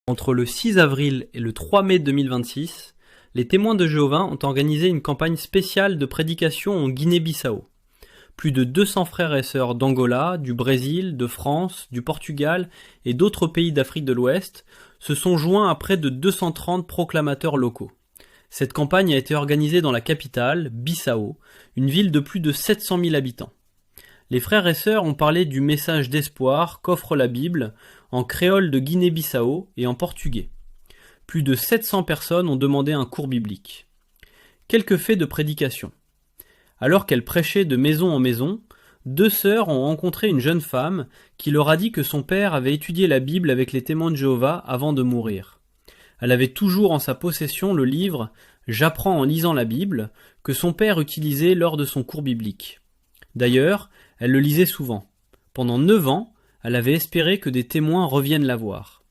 Entre le 6 avril et le 3 mai 2026, les Témoins de Jéhovah ont organisé une campagne spéciale de prédication en Guinée-Bissau. Plus de 200 frères et sœurs d'Angola, du Brésil, de France, du Portugal et d'autres pays d'Afrique de l'Ouest se sont joints à près de 230 proclamateurs locaux. Cette campagne a été organisée dans la capitale, Bissau, une ville de plus de 700 000 habitants. Les frères et sœurs ont parlé du message d'espoir qu'offre la Bible en créole de Guinée-Bissau et en portugais. Plus de 700 personnes ont demandé un cours biblique. Quelques faits de prédication. Alors qu'elles prêchaient de maison en maison, deux sœurs ont rencontré une jeune femme qui leur a dit que son père avait étudié la Bible avec les Témoins de Jéhovah avant de mourir. Elle avait toujours en sa possession le livre « J'apprends en lisant la Bible » que son père utilisait lors de son cours biblique. D'ailleurs, elle le lisait souvent. Pendant 9 ans, elle avait espéré que des témoins reviennent la voir.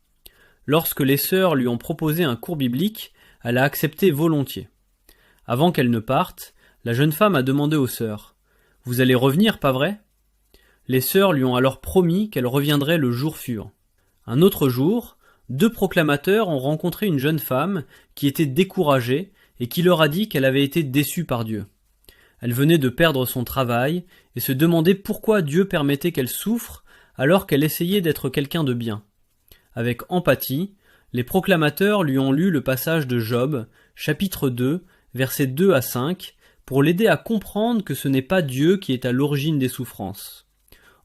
Lorsque les sœurs lui ont proposé un cours biblique, elle a accepté volontiers. Avant qu'elle ne parte, la jeune femme a demandé aux sœurs « Vous allez revenir, pas vrai ?» Les sœurs lui ont alors promis qu'elle reviendrait le jour suivant. Un autre jour, 2 proclamateurs ont rencontré une jeune femme qui était découragée et qui leur a dit qu'elle avait été déçue par Dieu. Elle venait de perdre son travail et se demandait pourquoi Dieu permettait qu'elle souffre alors qu'elle essayait d'être quelqu'un de bien. Avec empathie, les proclamateurs lui ont lu le passage de Job, chapitre 2, versets 2 à 5, pour l'aider à comprendre que ce n'est pas Dieu qui est à l'origine des souffrances.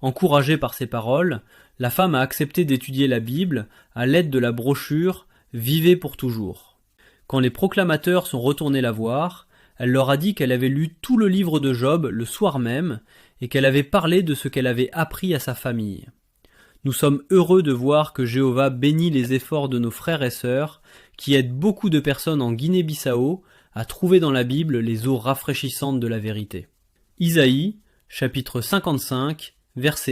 Encouragée par ces paroles, la femme a accepté d'étudier la Bible à l'aide de la brochure « Vivez pour toujours ». Quand les proclamateurs sont retournés la voir, elle leur a dit qu'elle avait lu tout le livre de Job le soir même et qu'elle avait parlé de ce qu'elle avait appris à sa famille. Nous sommes heureux de voir que Jéhovah bénit les efforts de nos frères et sœurs qui aident beaucoup de personnes en Guinée-Bissau à trouver dans la Bible les eaux rafraîchissantes de la vérité. Isaïe, chapitre 55, versets